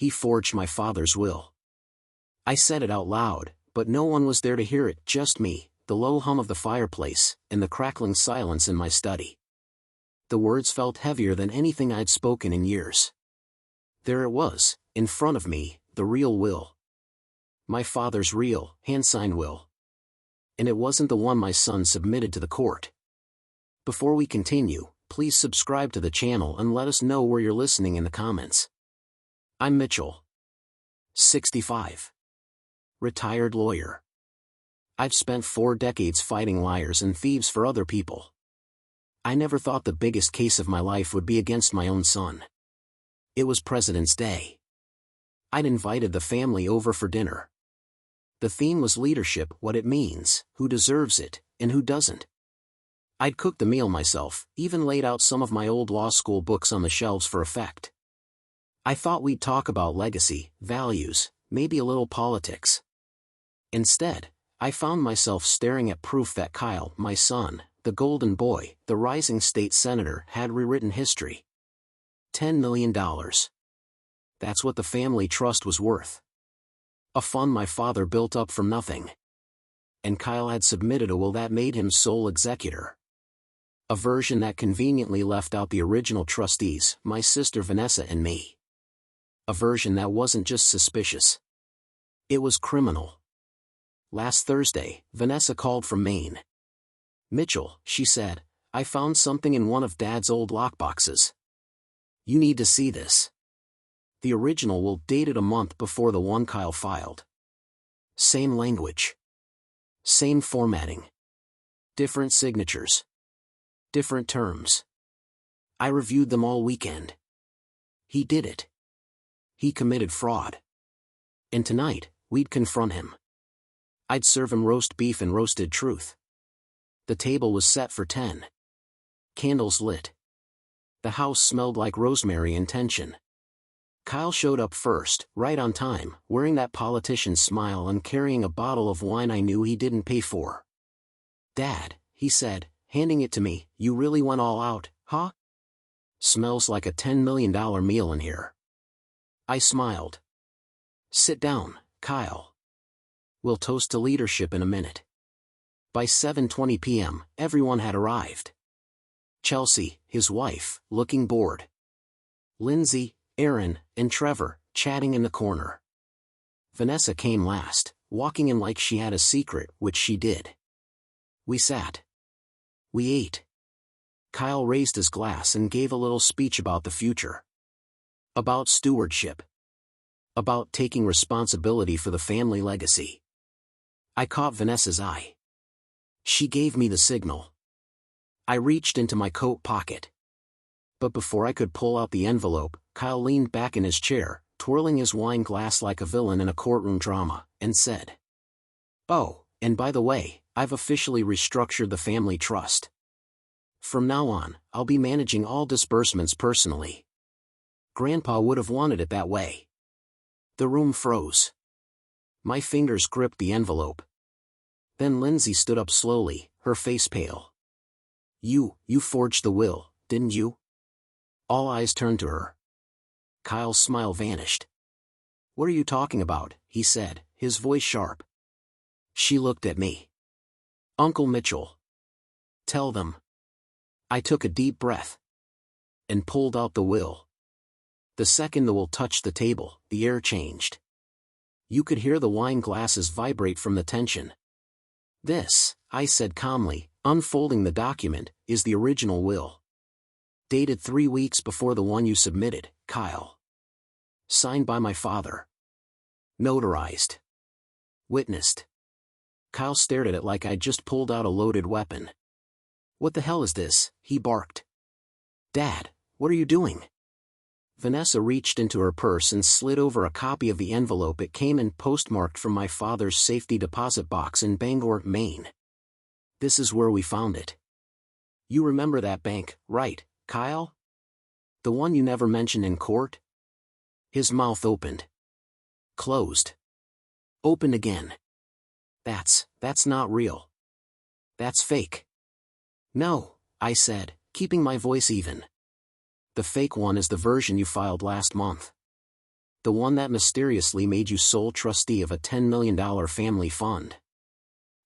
he forged my father's will. I said it out loud, but no one was there to hear it, just me, the low hum of the fireplace, and the crackling silence in my study. The words felt heavier than anything I'd spoken in years. There it was, in front of me, the real will. My father's real, hand-signed will. And it wasn't the one my son submitted to the court. Before we continue, please subscribe to the channel and let us know where you're listening in the comments. I'm Mitchell. 65. Retired lawyer. I've spent 4 decades fighting liars and thieves for other people. I never thought the biggest case of my life would be against my own son. It was President's Day. I'd invited the family over for dinner. The theme was leadership, what it means, who deserves it, and who doesn't. I'd cooked the meal myself, even laid out some of my old law school books on the shelves for effect. I thought we'd talk about legacy, values, maybe a little politics. Instead, I found myself staring at proof that Kyle, my son, the golden boy, the rising state senator, had rewritten history. $10 million. That's what the family trust was worth. A fund my father built up from nothing. And Kyle had submitted a will that made him sole executor. A version that conveniently left out the original trustees, my sister Vanessa and me. A version that wasn't just suspicious. It was criminal. Last Thursday, Vanessa called from Maine. "Mitchell," she said, "I found something in one of Dad's old lockboxes. You need to see this." The original will dated a month before the one Kyle filed. Same language. Same formatting. Different signatures. Different terms. I reviewed them all weekend. He did it. He committed fraud. And tonight, we'd confront him. I'd serve him roast beef and roasted truth. The table was set for 10. Candles lit. The house smelled like rosemary and tension. Kyle showed up first, right on time, wearing that politician's smile and carrying a bottle of wine I knew he didn't pay for. "Dad," he said, handing it to me, "you really went all out, huh? Smells like a $10 million meal in here." I smiled. "Sit down, Kyle. We'll toast to leadership in a minute." By 7:20 p.m., everyone had arrived. Chelsea, his wife, looking bored. Lindsay, Aaron, and Trevor, chatting in the corner. Vanessa came last, walking in like she had a secret, which she did. We sat. We ate. Kyle raised his glass and gave a little speech about the future. About stewardship. About taking responsibility for the family legacy. I caught Vanessa's eye. She gave me the signal. I reached into my coat pocket. But before I could pull out the envelope, Kyle leaned back in his chair, twirling his wine glass like a villain in a courtroom drama, and said, "Oh, and by the way, I've officially restructured the family trust. From now on, I'll be managing all disbursements personally. Grandpa would have wanted it that way." The room froze. My fingers gripped the envelope. Then Lindsay stood up slowly, her face pale. You forged the will, didn't you?" All eyes turned to her. Kyle's smile vanished. "What are you talking about?" he said, his voice sharp. She looked at me. "Uncle Mitchell. Tell them." I took a deep breath. And pulled out the will. The second the will touched the table, the air changed. You could hear the wine glasses vibrate from the tension. "This," I said calmly, unfolding the document, "is the original will. Dated 3 weeks before the one you submitted, Kyle. Signed by my father. Notarized. Witnessed." Kyle stared at it like I'd just pulled out a loaded weapon. "What the hell is this?" he barked. "Dad, what are you doing?" Vanessa reached into her purse and slid over a copy of the envelope. It came in postmarked from my father's safety deposit box in Bangor, Maine. "This is where we found it. You remember that bank, right, Kyle? The one you never mentioned in court?" His mouth opened. Closed. Opened again. That's not real. That's fake." "No," I said, keeping my voice even. "The fake one is the version you filed last month. The one that mysteriously made you sole trustee of a $10 million family fund.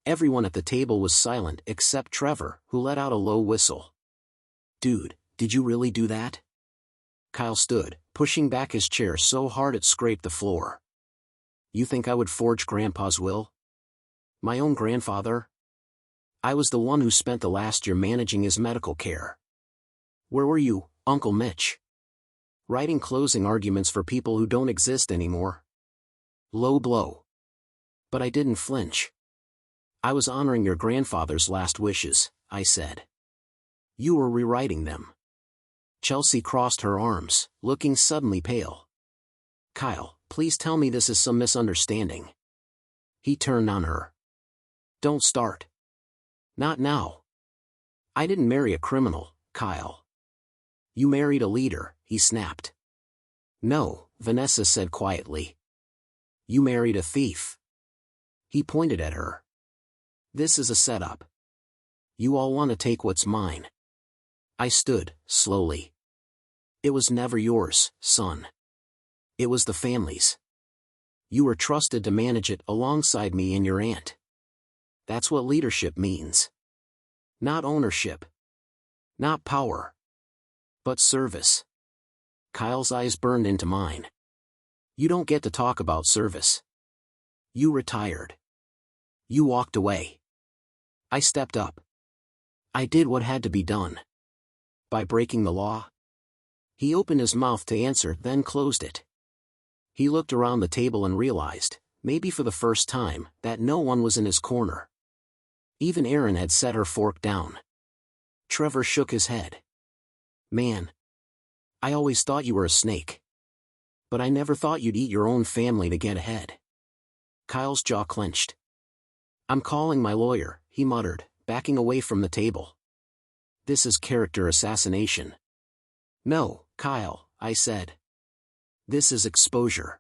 Everyone at the table was silent except Trevor, who let out a low whistle. Dude, did you really do that? Kyle stood, pushing back his chair so hard it scraped the floor. You think I would forge Grandpa's will? My own grandfather? I was the one who spent the last year managing his medical care. Where were you, Uncle Mitch? Writing closing arguments for people who don't exist anymore. Low blow. But I didn't flinch. I was honoring your grandfather's last wishes, I said. You were rewriting them. Chelsea crossed her arms, looking suddenly pale. Kyle, please tell me this is some misunderstanding. He turned on her. Don't start. Not now. I didn't marry a criminal, Kyle. You married a leader, he snapped. No, Vanessa said quietly. You married a thief. He pointed at her. This is a setup. You all want to take what's mine. I stood, slowly. It was never yours, son. It was the family's. You were trusted to manage it alongside me and your aunt. That's what leadership means. Not ownership. Not power. But service. Kyle's eyes burned into mine. You don't get to talk about service. You retired. You walked away. I stepped up. I did what had to be done. By breaking the law? He opened his mouth to answer, then closed it. He looked around the table and realized, maybe for the first time, that no one was in his corner. Even Erin had set her fork down. Trevor shook his head. Man. I always thought you were a snake. But I never thought you'd eat your own family to get ahead. Kyle's jaw clenched. I'm calling my lawyer, he muttered, backing away from the table. This is character assassination. No, Kyle, I said. This is exposure.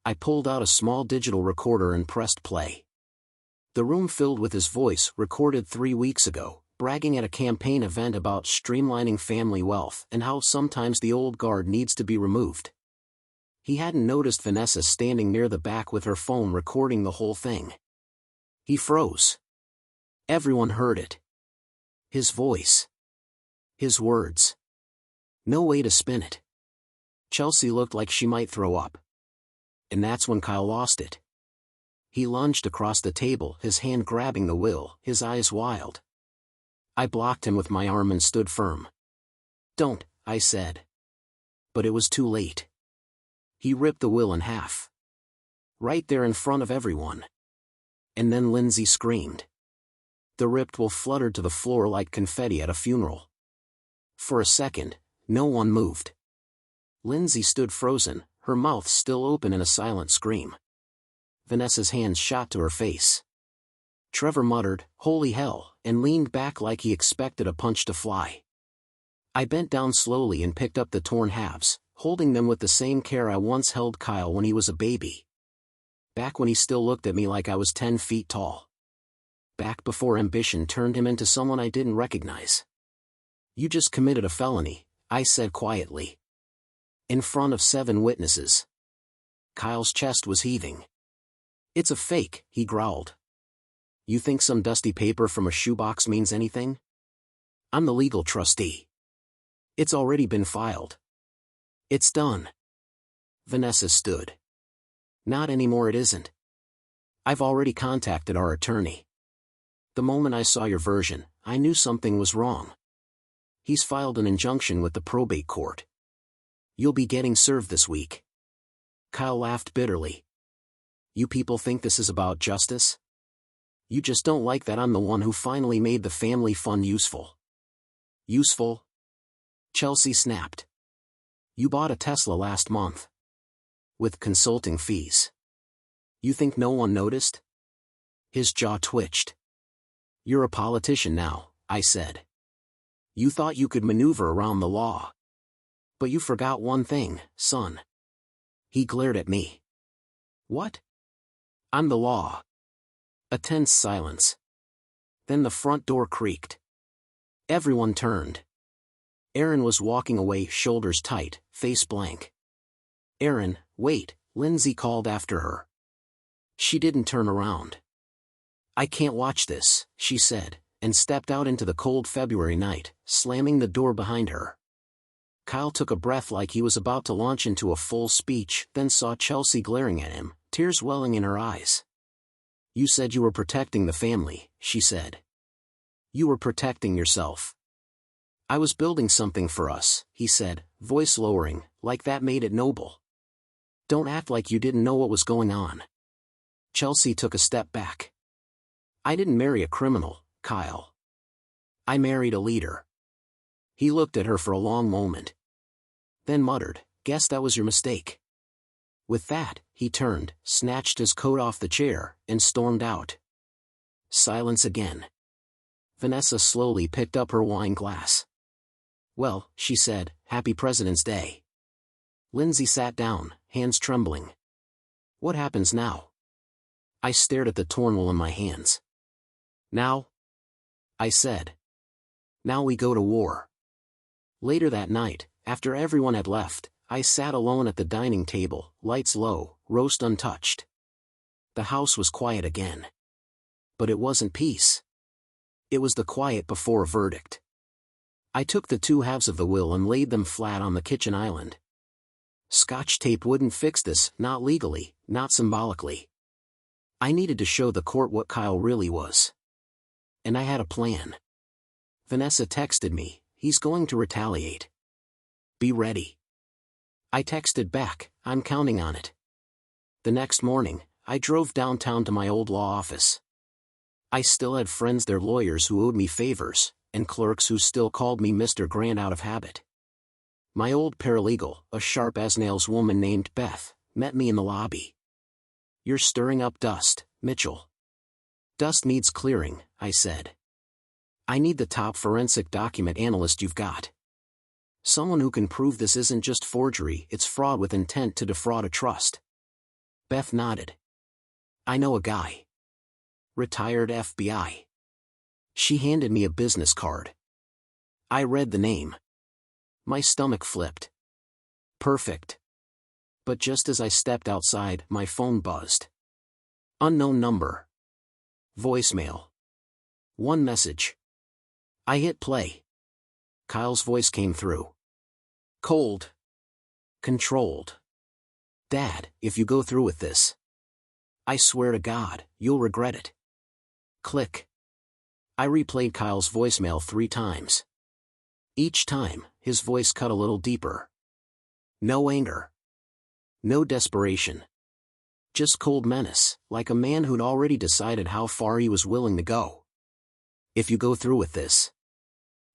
I pulled out a small digital recorder and pressed play. The room filled with his voice, recorded 3 weeks ago, bragging at a campaign event about streamlining family wealth and how sometimes the old guard needs to be removed. He hadn't noticed Vanessa standing near the back with her phone recording the whole thing. He froze. Everyone heard it. His voice. His words. No way to spin it. Chelsea looked like she might throw up. And that's when Kyle lost it. He lunged across the table, his hand grabbing the will, his eyes wild. I blocked him with my arm and stood firm. Don't, I said. But it was too late. He ripped the will in half. Right there in front of everyone. And then Lindsay screamed. The ripped will fluttered to the floor like confetti at a funeral. For a second, no one moved. Lindsay stood frozen, her mouth still open in a silent scream. Vanessa's hands shot to her face. Trevor muttered, "Holy hell," and leaned back like he expected a punch to fly. I bent down slowly and picked up the torn halves, holding them with the same care I once held Kyle when he was a baby. Back when he still looked at me like I was 10 feet tall. Back before ambition turned him into someone I didn't recognize. You just committed a felony, I said quietly. In front of 7 witnesses. Kyle's chest was heaving. It's a fake, he growled. You think some dusty paper from a shoebox means anything? I'm the legal trustee. It's already been filed. It's done. Vanessa stood. Not anymore, it isn't. I've already contacted our attorney. The moment I saw your version, I knew something was wrong. He's filed an injunction with the probate court. You'll be getting served this week. Kyle laughed bitterly. You people think this is about justice? You just don't like that I'm the one who finally made the family fund useful. Useful? Chelsea snapped. You bought a Tesla last month. With consulting fees. You think no one noticed? His jaw twitched. You're a politician now, I said. You thought you could maneuver around the law. But you forgot one thing, son. He glared at me. What? I'm the law. A tense silence. Then the front door creaked. Everyone turned. Erin was walking away, shoulders tight, face blank. "Erin, wait," Lindsay called after her. She didn't turn around. "I can't watch this," she said, and stepped out into the cold February night, slamming the door behind her. Kyle took a breath like he was about to launch into a full speech, then saw Chelsea glaring at him, tears welling in her eyes. "You said you were protecting the family," she said. "You were protecting yourself." "I was building something for us," he said, voice lowering, like that made it noble. "Don't act like you didn't know what was going on." Chelsea took a step back. "I didn't marry a criminal, Kyle. I married a leader." He looked at her for a long moment. Then muttered, "Guess that was your mistake." With that, he turned, snatched his coat off the chair, and stormed out. Silence again. Vanessa slowly picked up her wine glass. "Well," she said, "Happy President's Day." Lindsay sat down, hands trembling. "What happens now?" I stared at the torn wool in my hands. "Now?" I said. "Now we go to war." Later that night, after everyone had left, I sat alone at the dining table, lights low, roast untouched. The house was quiet again. But it wasn't peace. It was the quiet before a verdict. I took the two halves of the will and laid them flat on the kitchen island. Scotch tape wouldn't fix this, not legally, not symbolically. I needed to show the court what Kyle really was. And I had a plan. Vanessa texted me, "He's going to retaliate. Be ready." I texted back, "I'm counting on it." The next morning, I drove downtown to my old law office. I still had friends there, lawyers who owed me favors, and clerks who still called me Mr. Grant out of habit. My old paralegal, a sharp-as-nails woman named Beth, met me in the lobby. "You're stirring up dust, Mitchell." "Dust needs clearing," I said. "I need the top forensic document analyst you've got. Someone who can prove this isn't just forgery, it's fraud with intent to defraud a trust." Beth nodded. "I know a guy. Retired FBI." She handed me a business card. I read the name. My stomach flipped. Perfect. But just as I stepped outside, my phone buzzed. Unknown number. Voicemail. One message. I hit play. Kyle's voice came through. Cold. Controlled. "Dad, if you go through with this, I swear to God, you'll regret it." Click. I replayed Kyle's voicemail 3 times. Each time, his voice cut a little deeper. No anger. No desperation. Just cold menace, like a man who'd already decided how far he was willing to go. "If you go through with this,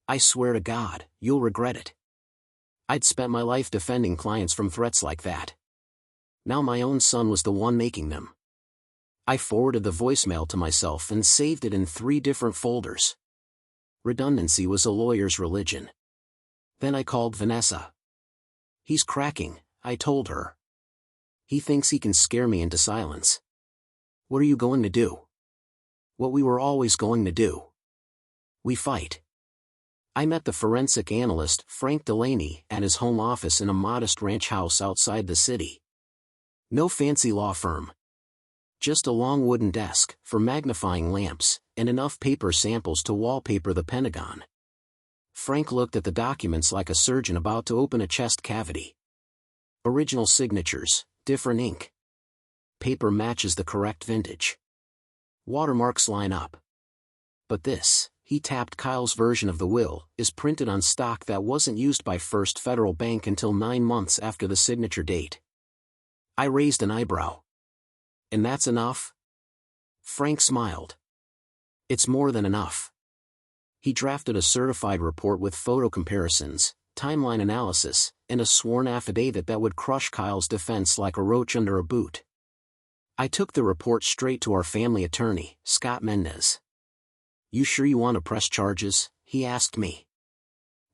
I swear to God, you'll regret it." I'd spent my life defending clients from threats like that. Now my own son was the one making them. I forwarded the voicemail to myself and saved it in 3 different folders. Redundancy was a lawyer's religion. Then I called Vanessa. "He's cracking," I told her. "He thinks he can scare me into silence." "What are you going to do?" "What we were always going to do. We fight." I met the forensic analyst, Frank Delaney, at his home office in a modest ranch house outside the city. No fancy law firm. Just a long wooden desk, for magnifying lamps, and enough paper samples to wallpaper the Pentagon. Frank looked at the documents like a surgeon about to open a chest cavity. Original signatures, different ink. Paper matches the correct vintage. Watermarks line up. But this, he tapped Kyle's version of the will, is printed on stock that wasn't used by First Federal Bank until 9 months after the signature date. I raised an eyebrow. "And that's enough?" Frank smiled. "It's more than enough." He drafted a certified report with photo comparisons, timeline analysis, and a sworn affidavit that would crush Kyle's defense like a roach under a boot. I took the report straight to our family attorney, Scott Mendez. "You sure you want to press charges?" he asked me.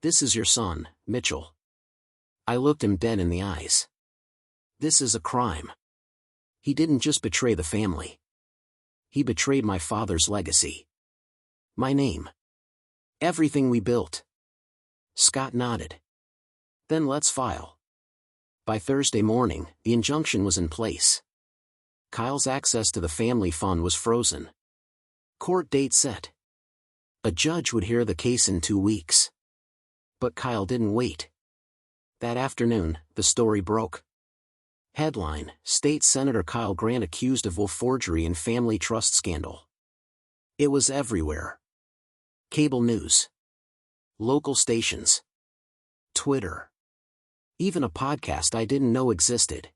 "This is your son, Mitchell." I looked him dead in the eyes. "This is a crime. He didn't just betray the family. He betrayed my father's legacy. My name. Everything we built." Scott nodded. "Then let's file." By Thursday morning, the injunction was in place. Kyle's access to the family fund was frozen. Court date set. A judge would hear the case in 2 weeks. But Kyle didn't wait. That afternoon, the story broke. Headline: State Senator Kyle Grant accused of will forgery in family trust scandal. It was everywhere. Cable news. Local stations. Twitter. Even a podcast I didn't know existed.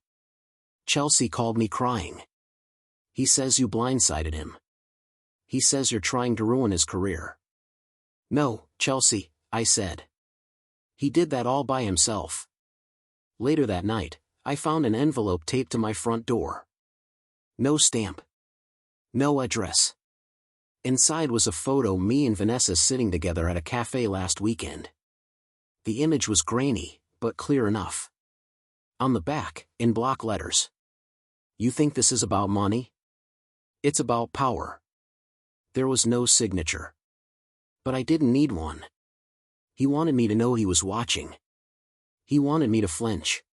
Chelsea called me crying. He says you blindsided him. He says you're trying to ruin his career. No, Chelsea, I said. He did that all by himself. Later that night, I found an envelope taped to my front door. No stamp. No address. Inside was a photo me and Vanessa sitting together at a cafe last weekend. The image was grainy, but clear enough. On the back, in block letters. You think this is about money? It's about power. There was no signature. But I didn't need one. He wanted me to know he was watching. He wanted me to flinch.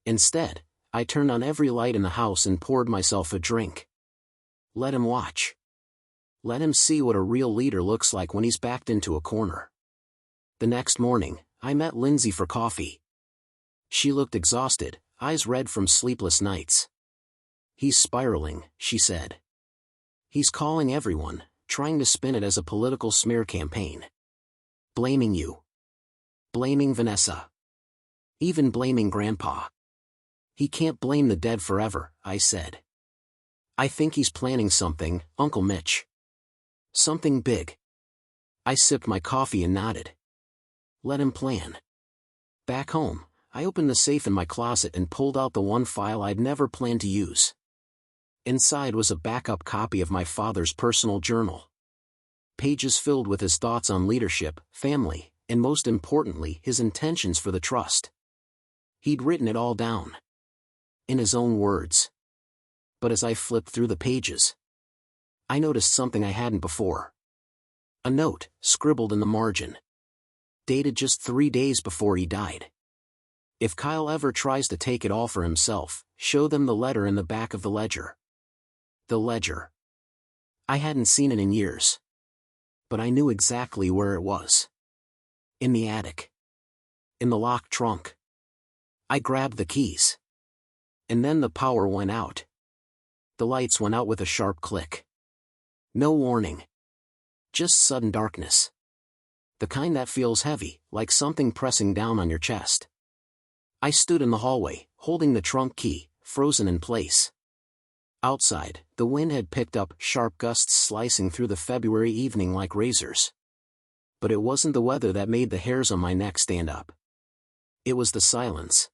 Instead, I turned on every light in the house and poured myself a drink. Let him watch. Let him see what a real leader looks like when he's backed into a corner. The next morning, I met Lindsay for coffee. She looked exhausted, eyes red from sleepless nights. He's spiraling, she said. He's calling everyone, trying to spin it as a political smear campaign. Blaming you. Blaming Vanessa. Even blaming Grandpa. He can't blame the dead forever, I said. I think he's planning something, Uncle Mitch. Something big. I sipped my coffee and nodded. Let him plan. Back home, I opened the safe in my closet and pulled out the one file I'd never planned to use. Inside was a backup copy of my father's personal journal. Pages filled with his thoughts on leadership, family, and most importantly, his intentions for the trust. He'd written it all down. In his own words. But as I flipped through the pages, I noticed something I hadn't before. A note, scribbled in the margin. Dated just 3 days before he died. If Kyle ever tries to take it all for himself, show them the letter in the back of the ledger. The ledger. I hadn't seen it in years. But I knew exactly where it was. In the attic. In the locked trunk. I grabbed the keys. And then the power went out. The lights went out with a sharp click. No warning. Just sudden darkness. The kind that feels heavy, like something pressing down on your chest. I stood in the hallway, holding the trunk key, frozen in place. Outside, the wind had picked up, sharp gusts slicing through the February evening like razors. But it wasn't the weather that made the hairs on my neck stand up. It was the silence.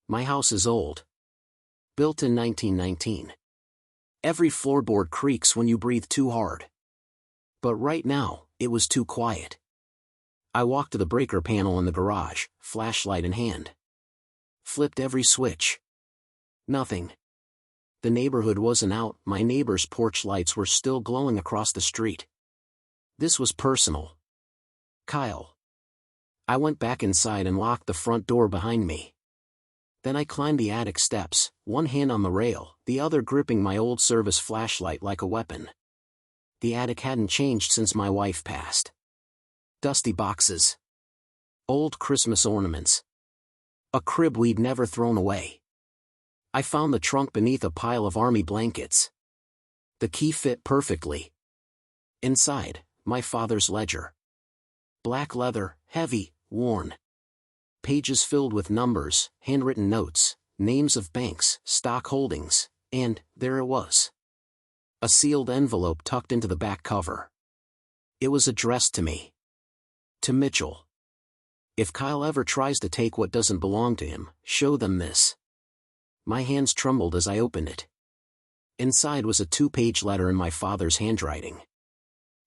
My house is old. Built in 1919. Every floorboard creaks when you breathe too hard. But right now, it was too quiet. I walked to the breaker panel in the garage, flashlight in hand. Flipped every switch. Nothing. The neighborhood wasn't out, my neighbor's porch lights were still glowing across the street. This was personal. Kyle. I went back inside and locked the front door behind me. Then I climbed the attic steps, one hand on the rail, the other gripping my old service flashlight like a weapon. The attic hadn't changed since my wife passed. Dusty boxes. Old Christmas ornaments. A crib we'd never thrown away. I found the trunk beneath a pile of army blankets. The key fit perfectly. Inside, my father's ledger. Black leather, heavy, worn. Pages filled with numbers, handwritten notes, names of banks, stock holdings, and, there it was. A sealed envelope tucked into the back cover. It was addressed to me. To Mitchell. If Kyle ever tries to take what doesn't belong to him, show them this. My hands trembled as I opened it. Inside was a 2-page letter in my father's handwriting.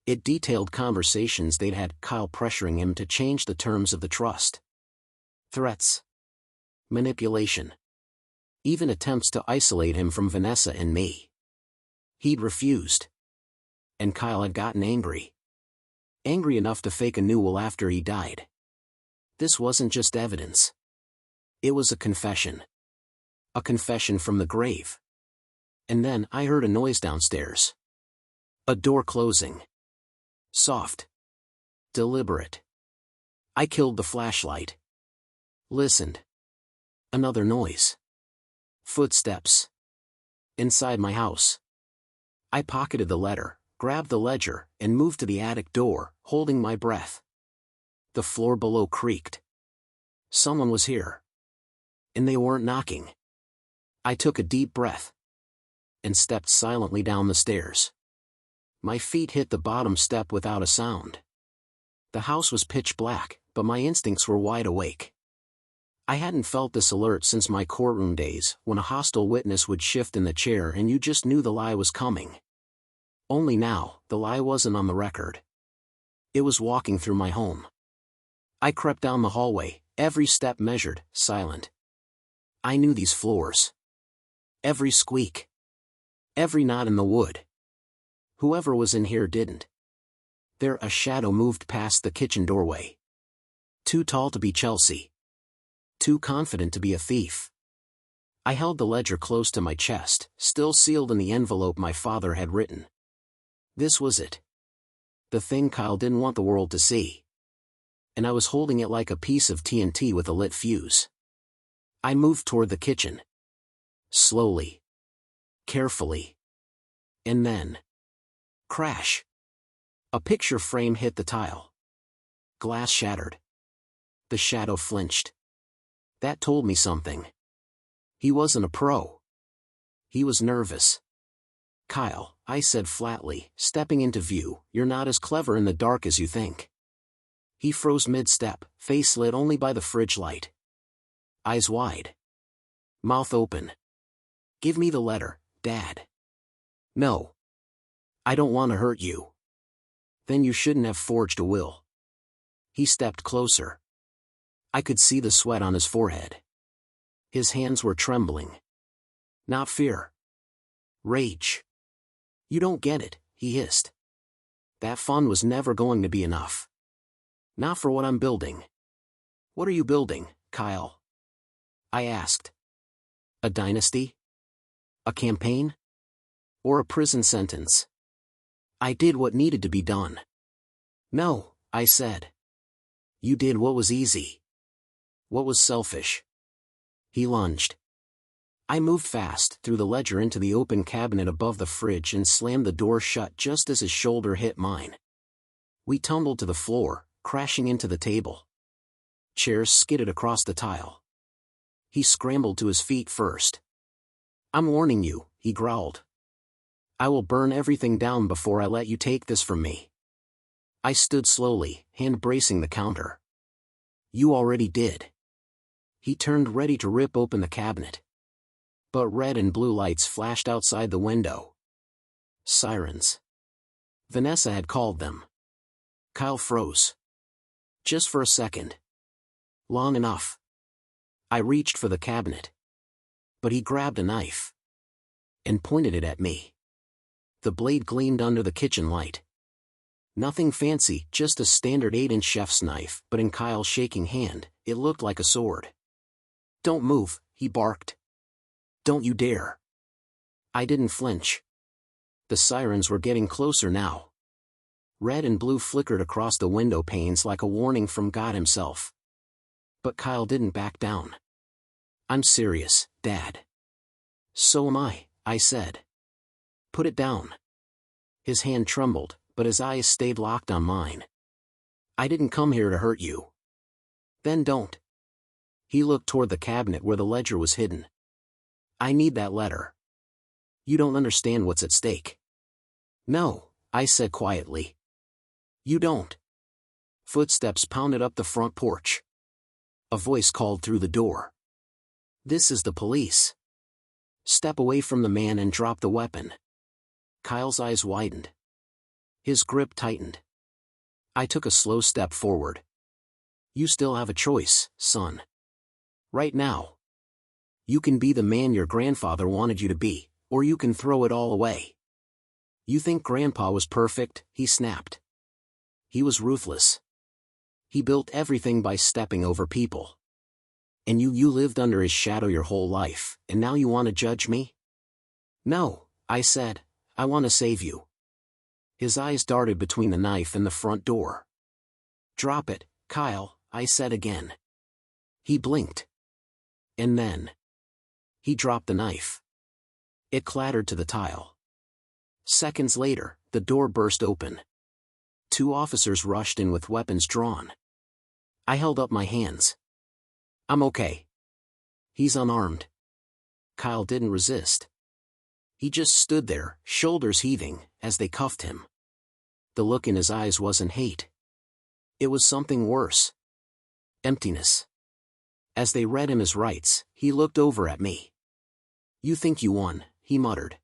It detailed conversations they'd had, Kyle pressuring him to change the terms of the trust. Threats. Manipulation. Even attempts to isolate him from Vanessa and me. He'd refused. And Kyle had gotten angry. Angry enough to fake a new will after he died. This wasn't just evidence. It was a confession. A confession from the grave. And then I heard a noise downstairs. A door closing. Soft. Deliberate. I killed the flashlight. Listened. Another noise. Footsteps. Inside my house. I pocketed the letter, grabbed the ledger, and moved to the attic door, holding my breath. The floor below creaked. Someone was here. And they weren't knocking. I took a deep breath. And stepped silently down the stairs. My feet hit the bottom step without a sound. The house was pitch black, but my instincts were wide awake. I hadn't felt this alert since my courtroom days, when a hostile witness would shift in the chair and you just knew the lie was coming. Only now, the lie wasn't on the record. It was walking through my home. I crept down the hallway, every step measured, silent. I knew these floors. Every squeak. Every knot in the wood. Whoever was in here didn't. There a shadow moved past the kitchen doorway. Too tall to be Chelsea. Too confident to be a thief. I held the ledger close to my chest, still sealed in the envelope my father had written. This was it. The thing Kyle didn't want the world to see. And I was holding it like a piece of TNT with a lit fuse. I moved toward the kitchen. Slowly. Carefully. And then. Crash. A picture frame hit the tile. Glass shattered. The shadow flinched. That told me something. He wasn't a pro. He was nervous. Kyle, I said flatly, stepping into view, you're not as clever in the dark as you think. He froze mid-step, face lit only by the fridge light. Eyes wide. Mouth open. Give me the letter, Dad. No. I don't want to hurt you. Then you shouldn't have forged a will. He stepped closer. I could see the sweat on his forehead. His hands were trembling. Not fear. Rage. You don't get it, he hissed. That fun was never going to be enough. Not for what I'm building. What are you building, Kyle? I asked. A dynasty? A campaign? Or a prison sentence? I did what needed to be done. No, I said. You did what was easy. What was selfish? He lunged. I moved fast through the ledger into the open cabinet above the fridge and slammed the door shut just as his shoulder hit mine. We tumbled to the floor, crashing into the table. Chairs skidded across the tile. He scrambled to his feet first. I'm warning you, he growled. I will burn everything down before I let you take this from me. I stood slowly, hand bracing the counter. You already did. He turned ready to rip open the cabinet. But red and blue lights flashed outside the window. Sirens. Vanessa had called them. Kyle froze. Just for a second. Long enough. I reached for the cabinet. But he grabbed a knife. And pointed it at me. The blade gleamed under the kitchen light. Nothing fancy, just a standard 8-inch chef's knife, but in Kyle's shaking hand, it looked like a sword. Don't move, he barked. Don't you dare. I didn't flinch. The sirens were getting closer now. Red and blue flickered across the window panes like a warning from God himself. But Kyle didn't back down. I'm serious, Dad. So am I said. Put it down. His hand trembled, but his eyes stayed locked on mine. I didn't come here to hurt you. Then don't. He looked toward the cabinet where the ledger was hidden. I need that letter. You don't understand what's at stake. No, I said quietly. You don't. Footsteps pounded up the front porch. A voice called through the door. This is the police. Step away from the man and drop the weapon. Kyle's eyes widened. His grip tightened. I took a slow step forward. You still have a choice, son. Right now. You can be the man your grandfather wanted you to be, or you can throw it all away. You think Grandpa was perfect, he snapped. He was ruthless. He built everything by stepping over people. And you lived under his shadow your whole life, and now you want to judge me? No, I said, I want to save you. His eyes darted between the knife and the front door. Drop it, Kyle, I said again. He blinked. And then he dropped the knife. It clattered to the tile. Seconds later, the door burst open. 2 officers rushed in with weapons drawn. I held up my hands. I'm okay. He's unarmed. Kyle didn't resist. He just stood there, shoulders heaving, as they cuffed him. The look in his eyes wasn't hate. It was something worse. Emptiness. As they read him his rights, he looked over at me. You think you won, he muttered.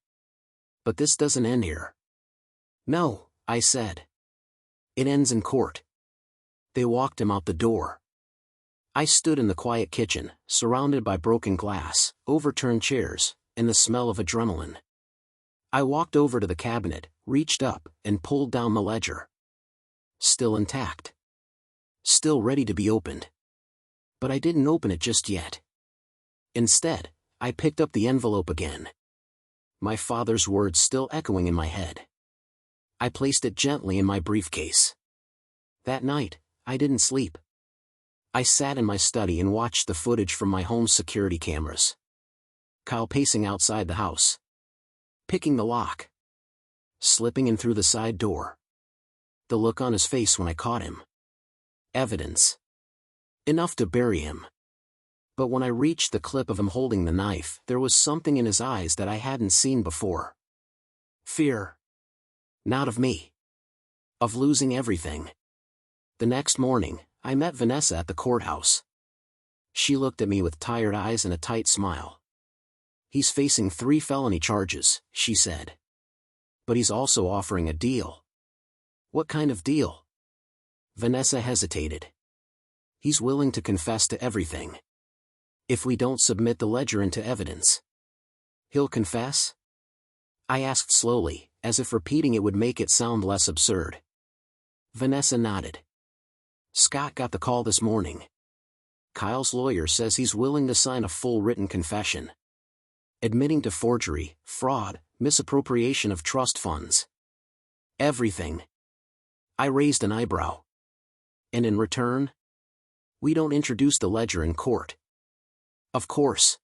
But this doesn't end here. No, I said. It ends in court. They walked him out the door. I stood in the quiet kitchen, surrounded by broken glass, overturned chairs, and the smell of adrenaline. I walked over to the cabinet, reached up, and pulled down the ledger. Still intact. Still ready to be opened. But I didn't open it just yet. Instead, I picked up the envelope again. My father's words still echoing in my head. I placed it gently in my briefcase. That night, I didn't sleep. I sat in my study and watched the footage from my home's security cameras. Kyle pacing outside the house. Picking the lock. Slipping in through the side door. The look on his face when I caught him. Evidence. Enough to bury him. But when I reached the clip of him holding the knife, there was something in his eyes that I hadn't seen before. Fear. Not of me. Of losing everything. The next morning, I met Vanessa at the courthouse. She looked at me with tired eyes and a tight smile. He's facing 3 felony charges, she said. But he's also offering a deal. What kind of deal? Vanessa hesitated. He's willing to confess to everything. If we don't submit the ledger into evidence. He'll confess? I asked slowly, as if repeating it would make it sound less absurd. Vanessa nodded. Scott got the call this morning. Kyle's lawyer says he's willing to sign a full written confession. Admitting to forgery, fraud, misappropriation of trust funds. Everything. I raised an eyebrow. And in return? We don't introduce the ledger in court. Of course.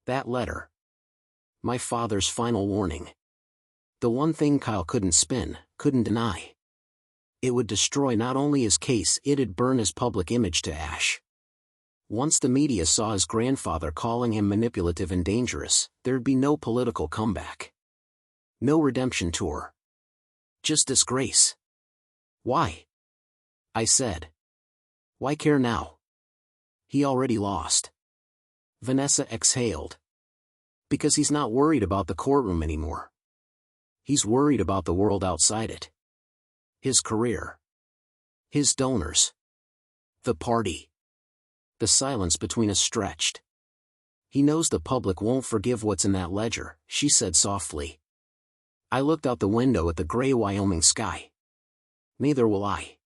That letter. My father's final warning. The one thing Kyle couldn't spin, couldn't deny. It would destroy not only his case, it'd burn his public image to ash. Once the media saw his grandfather calling him manipulative and dangerous, there'd be no political comeback. No redemption tour. Just disgrace. Why? I said. Why care now? He already lost. Vanessa exhaled. Because he's not worried about the courtroom anymore. He's worried about the world outside it. His career. His donors. The party. The silence between us stretched. He knows the public won't forgive what's in that ledger, she said softly. I looked out the window at the gray Wyoming sky. Neither will I.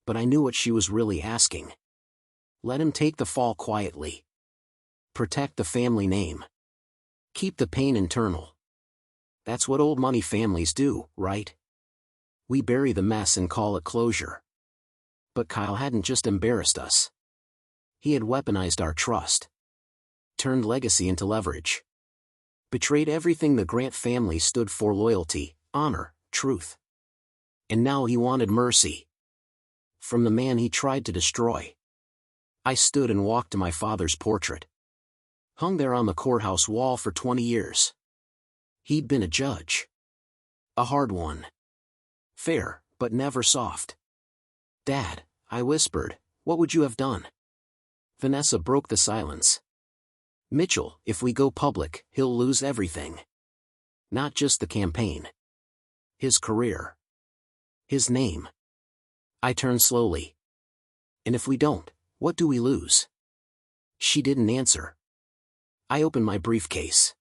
But I knew what she was really asking. Let him take the fall quietly. Protect the family name. Keep the pain internal. That's what old money families do, right? We bury the mess and call it closure. But Kyle hadn't just embarrassed us. He had weaponized our trust. Turned legacy into leverage. Betrayed everything the Grant family stood for: loyalty, honor, truth. And now he wanted mercy. From the man he tried to destroy. I stood and walked to my father's portrait. Hung there on the courthouse wall for 20 years. He'd been a judge. A hard one. Fair, but never soft. Dad, I whispered, what would you have done? Vanessa broke the silence. Mitchell, if we go public, he'll lose everything. Not just the campaign. His career. His name. I turned slowly. And if we don't, what do we lose? She didn't answer. I opened my briefcase.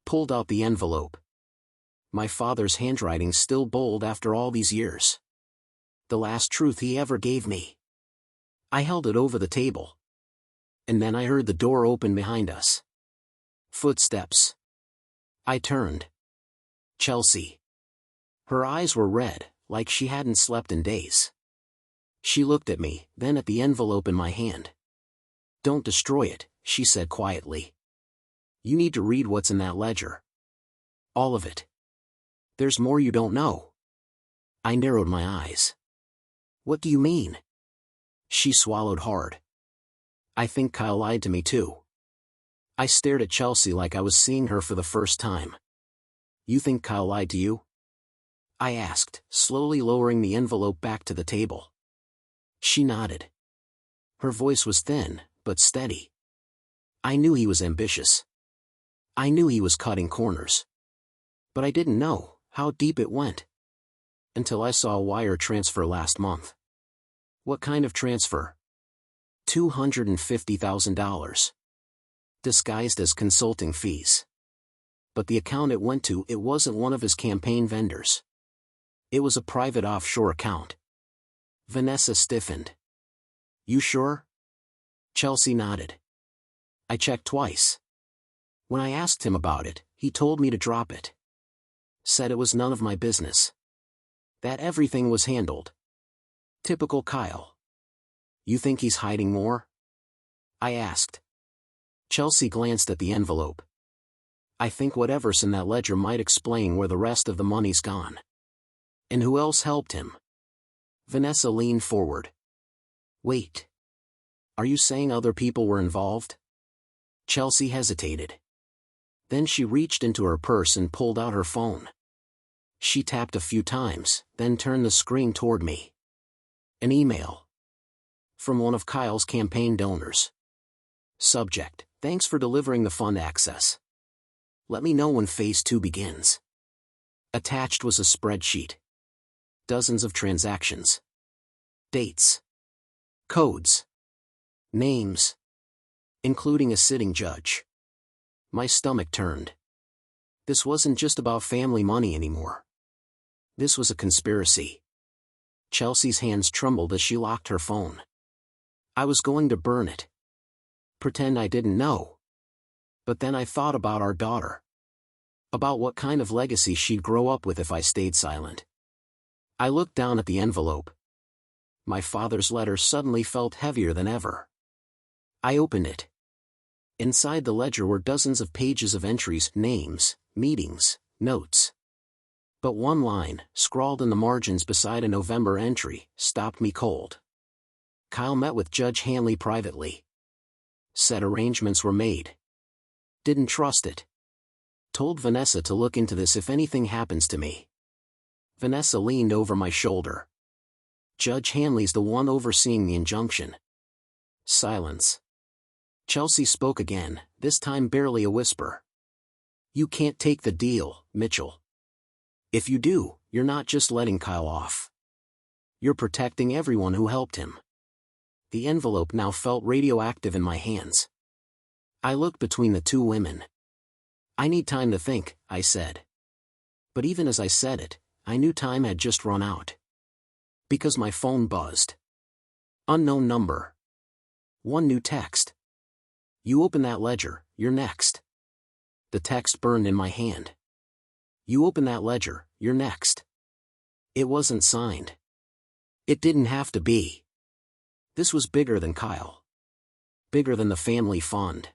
Pulled out the envelope. My father's handwriting still bold after all these years. The last truth he ever gave me. I held it over the table. And then I heard the door open behind us. Footsteps. I turned. Chelsea. Her eyes were red, like she hadn't slept in days. She looked at me, then at the envelope in my hand. "Don't destroy it," she said quietly. "You need to read what's in that ledger. All of it. There's more you don't know." I narrowed my eyes. "What do you mean?" She swallowed hard. "I think Kyle lied to me too." I stared at Chelsea like I was seeing her for the first time. "You think Kyle lied to you?" I asked, slowly lowering the envelope back to the table. She nodded. Her voice was thin, but steady. "I knew he was ambitious. I knew he was cutting corners. But I didn't know how deep it went. Until I saw a wire transfer last month." "What kind of transfer?" $250,000. Disguised as consulting fees. But the account it went to, it wasn't one of his campaign vendors. It was a private offshore account. Vanessa stiffened. "You sure?" Chelsea nodded. "I checked twice. When I asked him about it, he told me to drop it. Said it was none of my business. That everything was handled." Typical Kyle. "You think he's hiding more?" I asked. Chelsea glanced at the envelope. "I think whatever's in that ledger might explain where the rest of the money's gone. And who else helped him?" Vanessa leaned forward. "Wait. Are you saying other people were involved?" Chelsea hesitated. Then she reached into her purse and pulled out her phone. She tapped a few times, then turned the screen toward me. An email. From one of Kyle's campaign donors. Subject: "Thanks for delivering the fund access. Let me know when phase 2 begins." Attached was a spreadsheet. Dozens of transactions. Dates. Codes. Names. Including a sitting judge. My stomach turned. This wasn't just about family money anymore. This was a conspiracy. Chelsea's hands trembled as she locked her phone. I was going to burn it. Pretend I didn't know. But then I thought about our daughter. About what kind of legacy she'd grow up with if I stayed silent. I looked down at the envelope. My father's letter suddenly felt heavier than ever. I opened it. Inside the ledger were dozens of pages of entries, names, meetings, notes. But one line, scrawled in the margins beside a November entry, stopped me cold. Kyle met with Judge Hanley privately. Said arrangements were made. Didn't trust it. Told Vanessa to look into this if anything happens to me. Vanessa leaned over my shoulder. Judge Hanley's the one overseeing the injunction. Silence. Chelsea spoke again, this time barely a whisper. "You can't take the deal, Mitchell. If you do, you're not just letting Kyle off. You're protecting everyone who helped him." The envelope now felt radioactive in my hands. I looked between the two women. "I need time to think," I said. But even as I said it, I knew time had just run out. Because my phone buzzed. Unknown number. One new text. "You open that ledger, you're next." The text burned in my hand. "You open that ledger, you're next." It wasn't signed. It didn't have to be. This was bigger than Kyle. Bigger than the family fund.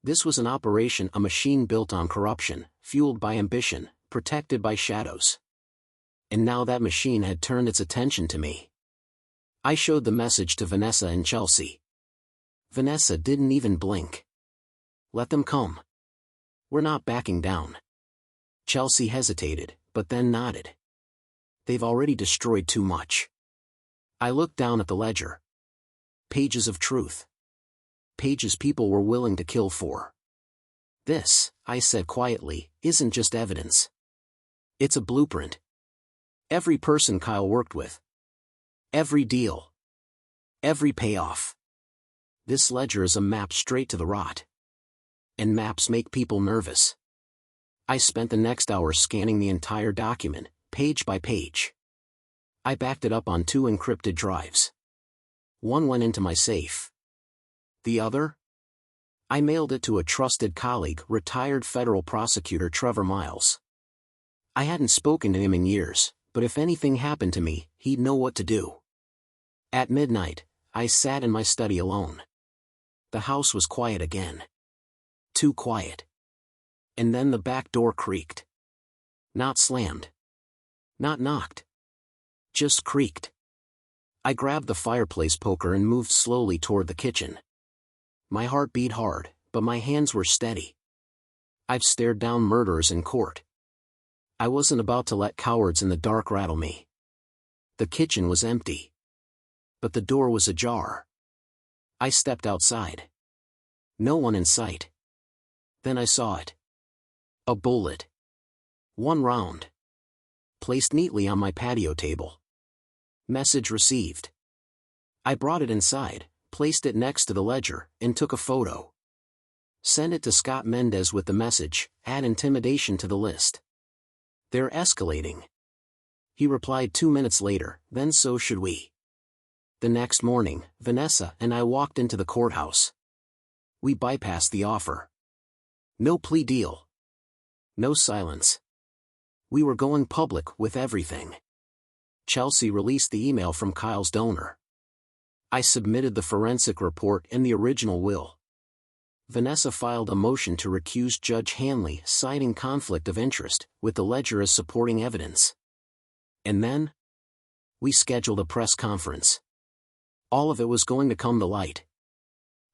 This was an operation, a machine built on corruption, fueled by ambition, protected by shadows. And now that machine had turned its attention to me. I showed the message to Vanessa and Chelsea. Vanessa didn't even blink. "Let them come. We're not backing down." Chelsea hesitated, but then nodded. "They've already destroyed too much." I looked down at the ledger. Pages of truth. Pages people were willing to kill for. "This," I said quietly, "isn't just evidence. It's a blueprint. Every person Kyle worked with. Every deal. Every payoff. This ledger is a map straight to the rot. And maps make people nervous." I spent the next hour scanning the entire document, page by page. I backed it up on 2 encrypted drives. One went into my safe. The other? I mailed it to a trusted colleague, retired federal prosecutor Trevor Miles. I hadn't spoken to him in years, but if anything happened to me, he'd know what to do. At midnight, I sat in my study alone. The house was quiet again. Too quiet. And then the back door creaked. Not slammed. Not knocked. Just creaked. I grabbed the fireplace poker and moved slowly toward the kitchen. My heart beat hard, but my hands were steady. I've stared down murderers in court. I wasn't about to let cowards in the dark rattle me. The kitchen was empty. But the door was ajar. I stepped outside. No one in sight. Then I saw it. A bullet. One round. Placed neatly on my patio table. Message received. I brought it inside, placed it next to the ledger, and took a photo. Sent it to Scott Mendez with the message, add intimidation to the list. They're escalating. He replied 2 minutes later, then so should we. The next morning, Vanessa and I walked into the courthouse. We bypassed the offer. No plea deal. No silence. We were going public with everything. Chelsea released the email from Kyle's donor. I submitted the forensic report and the original will. Vanessa filed a motion to recuse Judge Hanley, citing conflict of interest, with the ledger as supporting evidence. And then? We scheduled a press conference. All of it was going to come to light.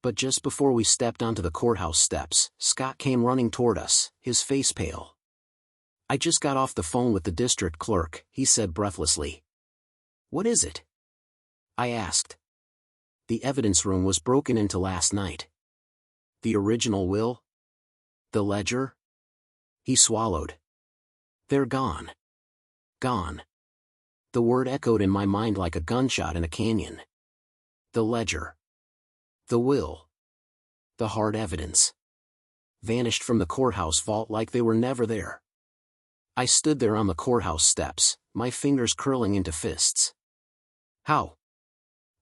But just before we stepped onto the courthouse steps, Scott came running toward us, his face pale. I just got off the phone with the district clerk, he said breathlessly. What is it? I asked. The evidence room was broken into last night. The original will? The ledger? He swallowed. They're gone. Gone. The word echoed in my mind like a gunshot in a canyon. The ledger. The will. The hard evidence. Vanished from the courthouse vault like they were never there. I stood there on the courthouse steps, my fingers curling into fists. How?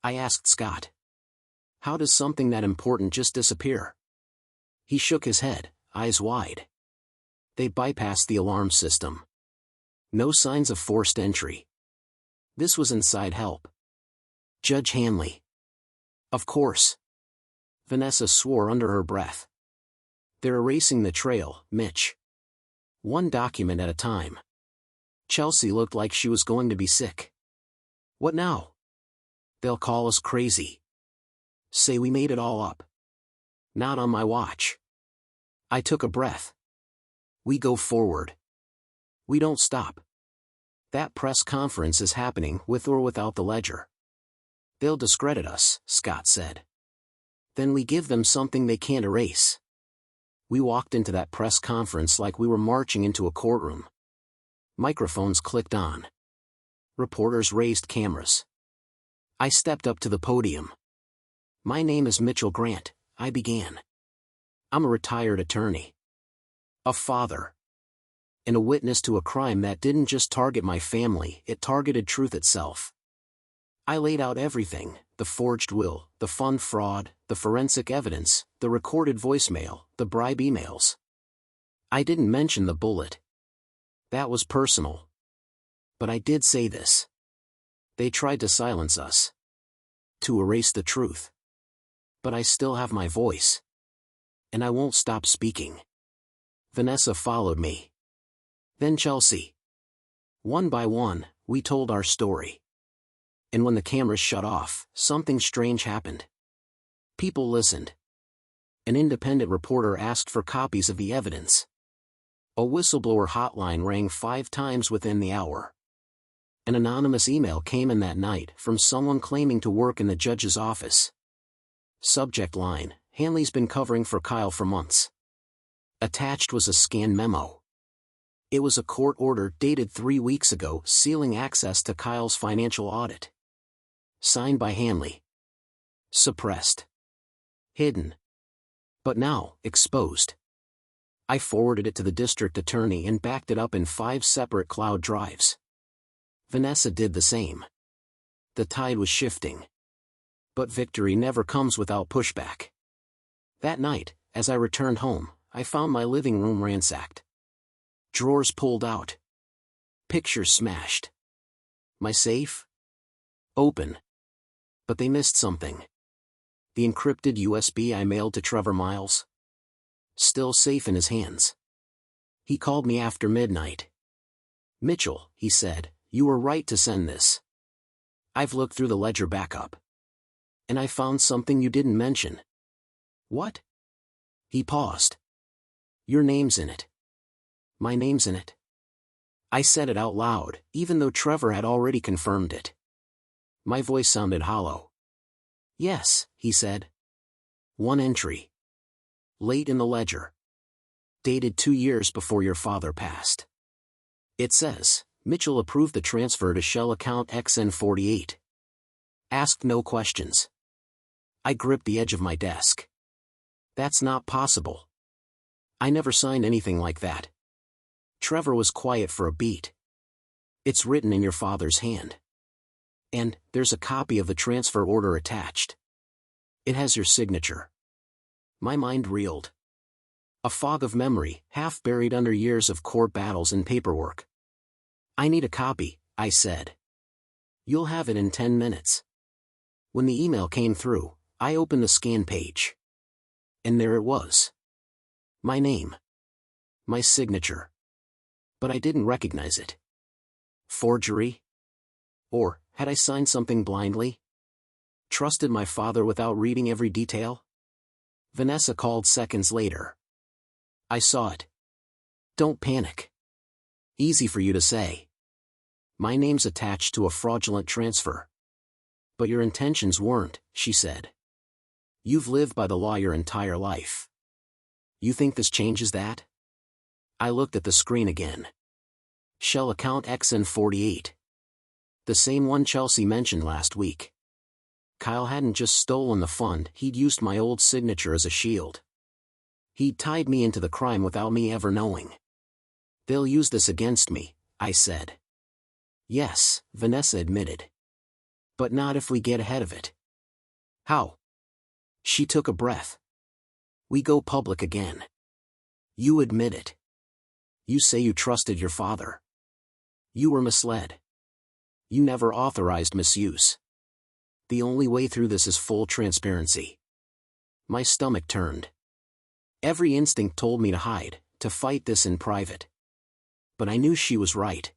I asked Scott. How does something that important just disappear? He shook his head, eyes wide. They bypassed the alarm system. No signs of forced entry. This was inside help. Judge Hanley. Of course. Vanessa swore under her breath. They're erasing the trail, Mitch. One document at a time. Chelsea looked like she was going to be sick. What now? They'll call us crazy. Say we made it all up. Not on my watch. I took a breath. We go forward. We don't stop. That press conference is happening with or without the ledger. They'll discredit us, Scott said. Then we give them something they can't erase. We walked into that press conference like we were marching into a courtroom. Microphones clicked on. Reporters raised cameras. I stepped up to the podium. My name is Mitchell Grant, I began. I'm a retired attorney. A father. And a witness to a crime that didn't just target my family, it targeted truth itself. I laid out everything, the forged will, the fund fraud, the forensic evidence, the recorded voicemail, the bribe emails. I didn't mention the bullet. That was personal. But I did say this. They tried to silence us. To erase the truth. But I still have my voice. And I won't stop speaking. Vanessa followed me. Then Chelsea. One by one, we told our story. And when the cameras shut off, something strange happened. People listened. An independent reporter asked for copies of the evidence. A whistleblower hotline rang 5 times within the hour. An anonymous email came in that night from someone claiming to work in the judge's office. Subject line, Hanley's been covering for Kyle for months. Attached was a scanned memo. It was a court order dated 3 weeks ago sealing access to Kyle's financial audit. Signed by Hanley. Suppressed. Hidden. But now, exposed. I forwarded it to the district attorney and backed it up in 5 separate cloud drives. Vanessa did the same. The tide was shifting. But victory never comes without pushback. That night, as I returned home, I found my living room ransacked. Drawers pulled out. Pictures smashed. My safe? Open. But they missed something. The encrypted USB I mailed to Trevor Miles? Still safe in his hands. He called me after midnight. "Mitchell," he said, "you were right to send this. I've looked through the ledger backup. And I found something you didn't mention." "What?" He paused. "Your name's in it." "My name's in it?" I said it out loud, even though Trevor had already confirmed it. My voice sounded hollow. "Yes," he said. "One entry. Late in the ledger. Dated 2 years before your father passed. It says, Mitchell approved the transfer to Shell account XN48. Asked no questions." I gripped the edge of my desk. "That's not possible. I never signed anything like that." Trevor was quiet for a beat. "It's written in your father's hand. And there's a copy of the transfer order attached. It has your signature." My mind reeled. A fog of memory, half buried under years of court battles and paperwork. "I need a copy," I said. "You'll have it in 10 minutes. When the email came through, I opened the scan page. And there it was. My name. My signature. But I didn't recognize it. Forgery? Or had I signed something blindly? Trusted my father without reading every detail? Vanessa called seconds later. "I saw it. Don't panic. Easy for you to say. My name's attached to a fraudulent transfer. But your intentions weren't," she said. "You've lived by the law your entire life. You think this changes that?" I looked at the screen again. Shell account XN48. The same one Chelsea mentioned last week. Kyle hadn't just stolen the fund, he'd used my old signature as a shield. He'd tied me into the crime without me ever knowing. "They'll use this against me," I said. "Yes," Vanessa admitted. "But not if we get ahead of it." "How?" She took a breath. "We go public again. You admit it. You say you trusted your father. You were misled. You never authorized misuse. The only way through this is full transparency." My stomach turned. Every instinct told me to hide, to fight this in private. But I knew she was right.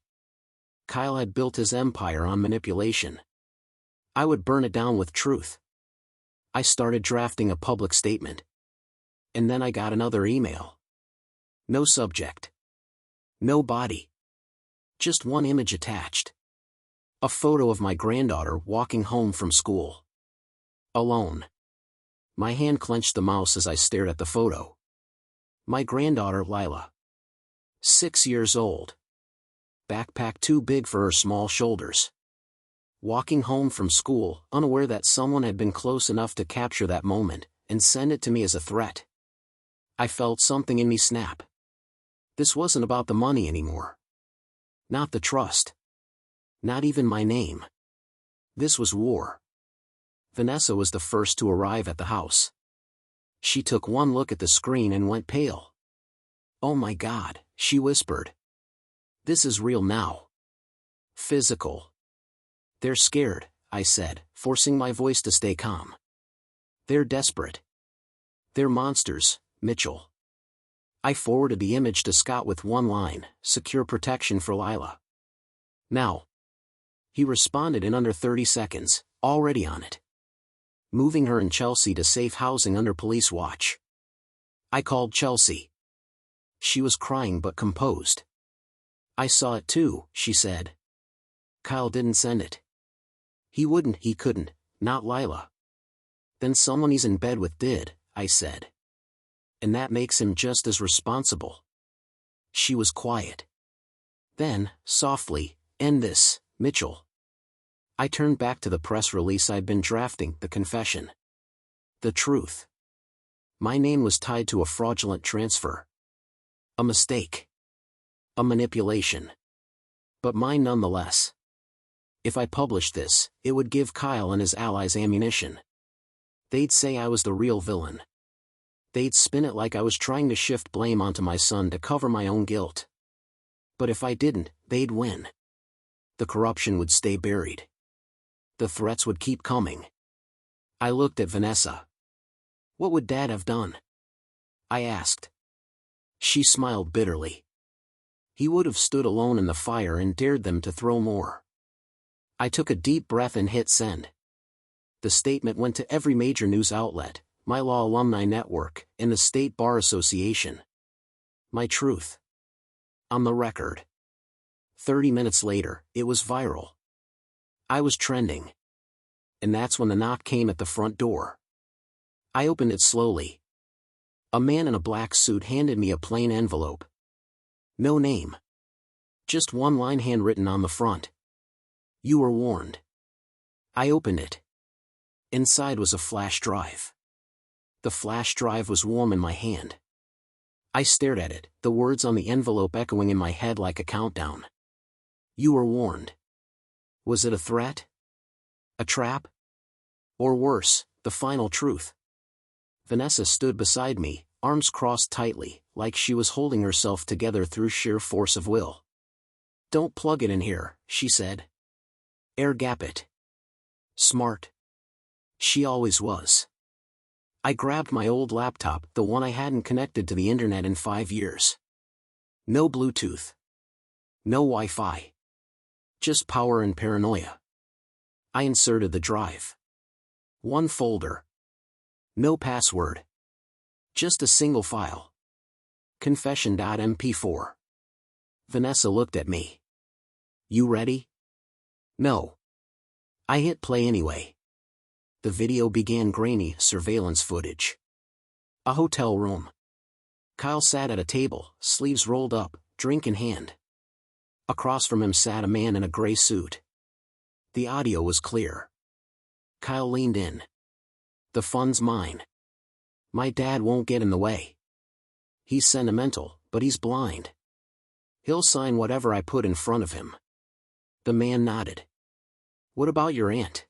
Kyle had built his empire on manipulation. I would burn it down with truth. I started drafting a public statement. And then I got another email. No subject. No body. Just one image attached. A photo of my granddaughter walking home from school. Alone. My hand clenched the mouse as I stared at the photo. My granddaughter Lila. 6 years old. Backpack too big for her small shoulders. Walking home from school, unaware that someone had been close enough to capture that moment, and send it to me as a threat. I felt something in me snap. This wasn't about the money anymore. Not the trust. Not even my name. This was war. Vanessa was the first to arrive at the house. She took one look at the screen and went pale. "Oh my God," she whispered. "This is real now. Physical." "They're scared," I said, forcing my voice to stay calm. "They're desperate. They're monsters, Mitchell." I forwarded the image to Scott with one line, "Secure protection for Lila. Now." He responded in under 30 seconds, already on it. Moving her and Chelsea to safe housing under police watch. I called Chelsea. She was crying but composed. "I saw it too," she said. "Kyle didn't send it. He couldn't, not Lila." "Then someone he's in bed with did," I said. "And that makes him just as responsible." She was quiet. Then, softly, "End this, Mitchell." I turned back to the press release I'd been drafting, the confession. The truth. My name was tied to a fraudulent transfer. A mistake. A manipulation. But mine nonetheless. If I published this, it would give Kyle and his allies ammunition. They'd say I was the real villain. They'd spin it like I was trying to shift blame onto my son to cover my own guilt. But if I didn't, they'd win. The corruption would stay buried. The threats would keep coming. I looked at Vanessa. What would Dad have done? I asked. She smiled bitterly. He would have stood alone in the fire and dared them to throw more. I took a deep breath and hit send. The statement went to every major news outlet, my law alumni network, and the State Bar Association. My truth. On the record. 30 minutes later, it was viral. I was trending. And that's when the knock came at the front door. I opened it slowly. A man in a black suit handed me a plain envelope. No name. Just one line handwritten on the front. You were warned. I opened it. Inside was a flash drive. The flash drive was warm in my hand. I stared at it, the words on the envelope echoing in my head like a countdown. You were warned. Was it a threat? A trap? Or worse, the final truth? Vanessa stood beside me, arms crossed tightly, like she was holding herself together through sheer force of will. Don't plug it in here, she said. Air gap it. Smart. She always was. I grabbed my old laptop, the one I hadn't connected to the internet in 5 years. No Bluetooth. No Wi-Fi. Just power and paranoia. I inserted the drive. One folder. No password. Just a single file. Confession.mp4. Vanessa looked at me. You ready? No. I hit play anyway. The video began grainy surveillance footage. A hotel room. Kyle sat at a table, sleeves rolled up, drink in hand. Across from him sat a man in a gray suit. The audio was clear. Kyle leaned in. The fun's mine. My dad won't get in the way. He's sentimental, but he's blind. He'll sign whatever I put in front of him. The man nodded. What about your aunt?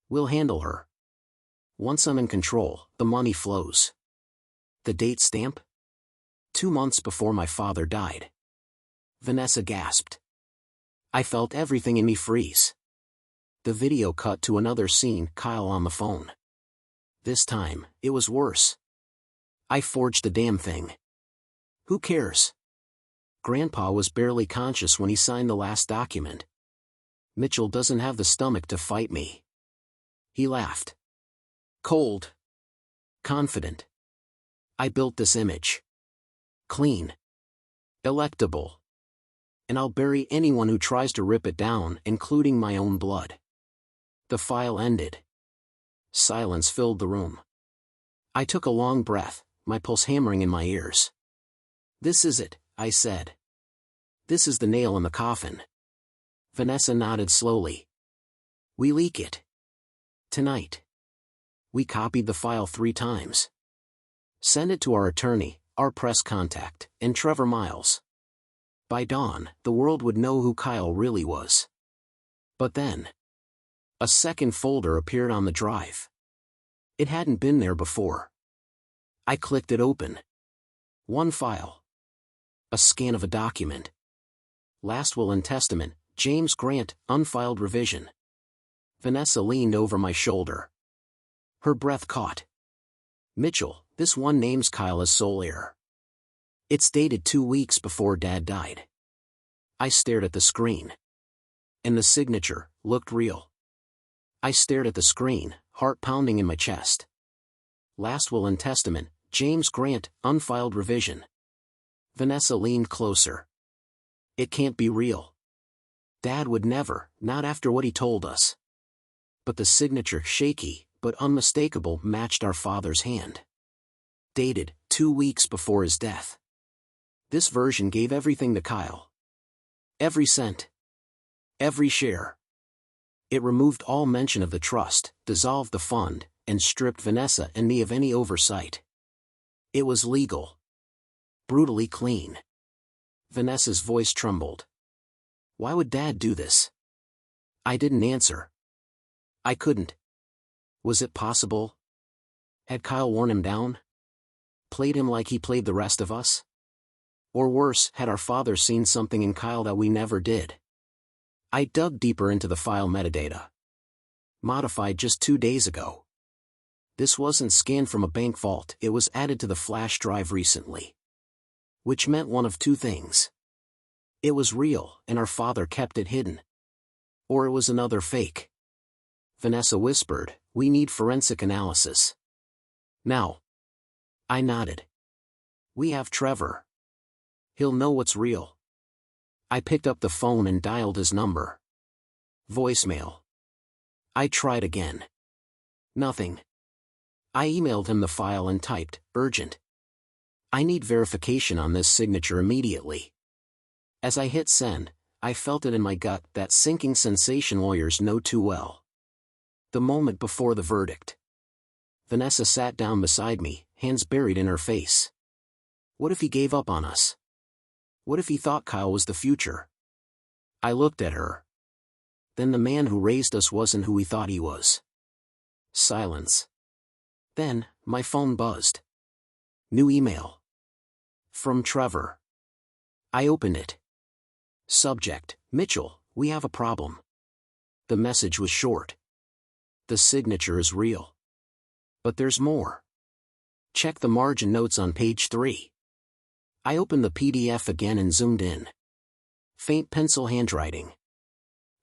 We'll handle her. Once I'm in control, the money flows. The date stamp? 2 months before my father died. Vanessa gasped. I felt everything in me freeze. The video cut to another scene, Kyle on the phone. This time, it was worse. I forged the damn thing. Who cares? Grandpa was barely conscious when he signed the last document. Mitchell doesn't have the stomach to fight me. He laughed. Cold. Confident. I built this image. Clean. Electable. And I'll bury anyone who tries to rip it down, including my own blood. The file ended. Silence filled the room. I took a long breath, my pulse hammering in my ears. This is it, I said. This is the nail in the coffin. Vanessa nodded slowly. We leak it. Tonight. We copied the file 3 times. Send it to our attorney, our press contact, and Trevor Miles. By dawn, the world would know who Kyle really was. But then, a second folder appeared on the drive. It hadn't been there before. I clicked it open. One file. A scan of a document. Last will and testament, James Grant, unfiled revision. Vanessa leaned over my shoulder. Her breath caught. Mitchell, this one names Kyle as sole heir. It's dated 2 weeks before Dad died. I stared at the screen. And the signature looked real. I stared at the screen, heart pounding in my chest. Last will and testament, James Grant, unfiled revision. Vanessa leaned closer. It can't be real. Dad would never, not after what he told us. But the signature, shaky, but unmistakable, matched our father's hand. Dated 2 weeks before his death. This version gave everything to Kyle. Every cent. Every share. It removed all mention of the trust, dissolved the fund, and stripped Vanessa and me of any oversight. It was legal. Brutally clean. Vanessa's voice trembled. Why would Dad do this? I didn't answer. I couldn't. Was it possible? Had Kyle worn him down? played him like he played the rest of us? Or worse, had our father seen something in Kyle that we never did? I dug deeper into the file metadata. Modified just 2 days ago. This wasn't scanned from a bank vault, it was added to the flash drive recently. Which meant one of two things. It was real, and our father kept it hidden. Or it was another fake. Vanessa whispered, "We need forensic analysis. Now." I nodded. "We have Trevor. He'll know what's real." I picked up the phone and dialed his number. Voicemail. I tried again. Nothing. I emailed him the file and typed, "Urgent. I need verification on this signature immediately." As I hit send, I felt it in my gut, that sinking sensation lawyers know too well. The moment before the verdict. Vanessa sat down beside me, hands buried in her face. What if he gave up on us? What if he thought Kyle was the future? I looked at her. Then the man who raised us wasn't who we thought he was. Silence. Then, my phone buzzed. New email. From Trevor. I opened it. Subject, Mitchell, we have a problem. The message was short. The signature is real. But there's more. Check the margin notes on page 3. I opened the PDF again and zoomed in. Faint pencil handwriting.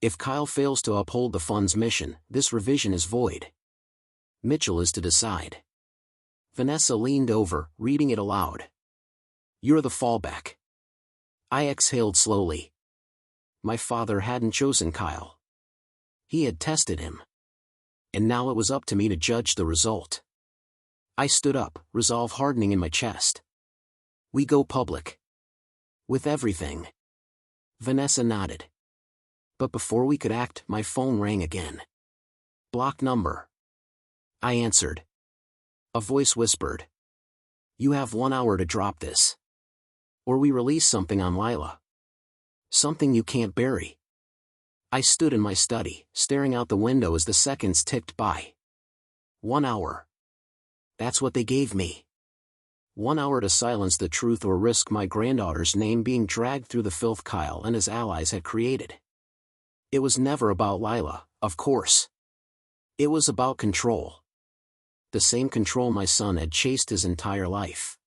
If Kyle fails to uphold the fund's mission, this revision is void. Mitchell is to decide. Vanessa leaned over, reading it aloud. You're the fallback. I exhaled slowly. My father hadn't chosen Kyle. He had tested him. And now it was up to me to judge the result. I stood up, resolve hardening in my chest. We go public. With everything. Vanessa nodded. But before we could act, my phone rang again. Block number. I answered. A voice whispered. You have 1 hour to drop this. Or we release something on Lila. Something you can't bury. I stood in my study, staring out the window as the seconds ticked by. 1 hour. That's what they gave me. 1 hour to silence the truth or risk my granddaughter's name being dragged through the filth Kyle and his allies had created. It was never about Lila, of course. It was about control. The same control my son had chased his entire life.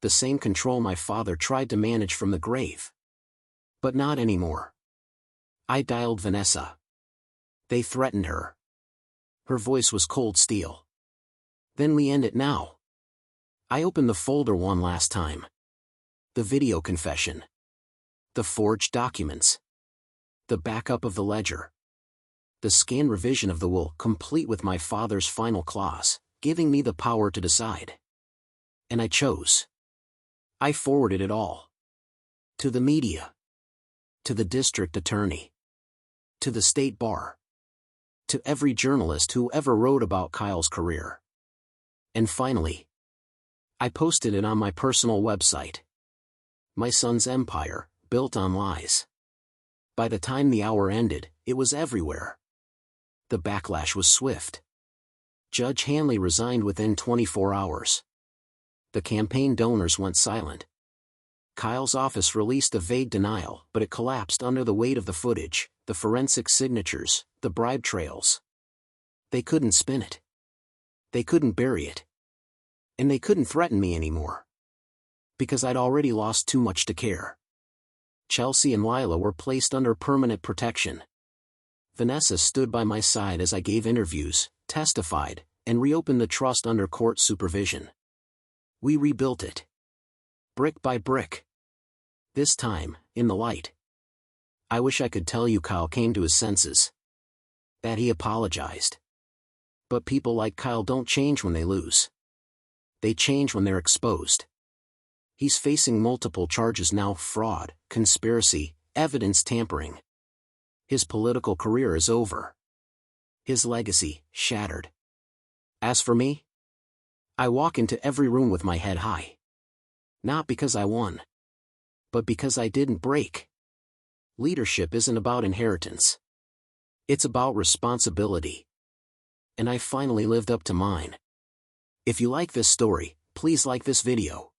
The same control my father tried to manage from the grave. But not anymore. I dialed Vanessa. They threatened her. Her voice was cold steel. Then we end it now. I opened the folder one last time. The video confession. The forged documents. The backup of the ledger. The scanned revision of the will, complete with my father's final clause, giving me the power to decide. And I chose. I forwarded it all. To the media. To the district attorney. To the state bar. To every journalist who ever wrote about Kyle's career. And finally, I posted it on my personal website. My son's empire, built on lies. By the time the hour ended, it was everywhere. The backlash was swift. Judge Hanley resigned within 24 hours. The campaign donors went silent. Kyle's office released a vague denial, but it collapsed under the weight of the footage, the forensic signatures, the bribe trails. They couldn't spin it. They couldn't bury it. And they couldn't threaten me anymore. Because I'd already lost too much to care. Chelsea and Lila were placed under permanent protection. Vanessa stood by my side as I gave interviews, testified, and reopened the trust under court supervision. We rebuilt it. Brick by brick. This time, in the light. I wish I could tell you Kyle came to his senses. That he apologized. But people like Kyle don't change when they lose. They change when they're exposed. He's facing multiple charges now: fraud, conspiracy, evidence tampering. His political career is over. His legacy, shattered. As for me, I walk into every room with my head high. Not because I won. But because I didn't break. Leadership isn't about inheritance. It's about responsibility. And I finally lived up to mine. If you like this story, please like this video.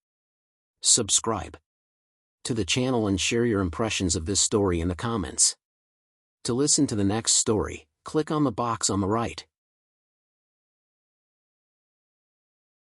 Subscribe to the channel and share your impressions of this story in the comments. To listen to the next story, click on the box on the right.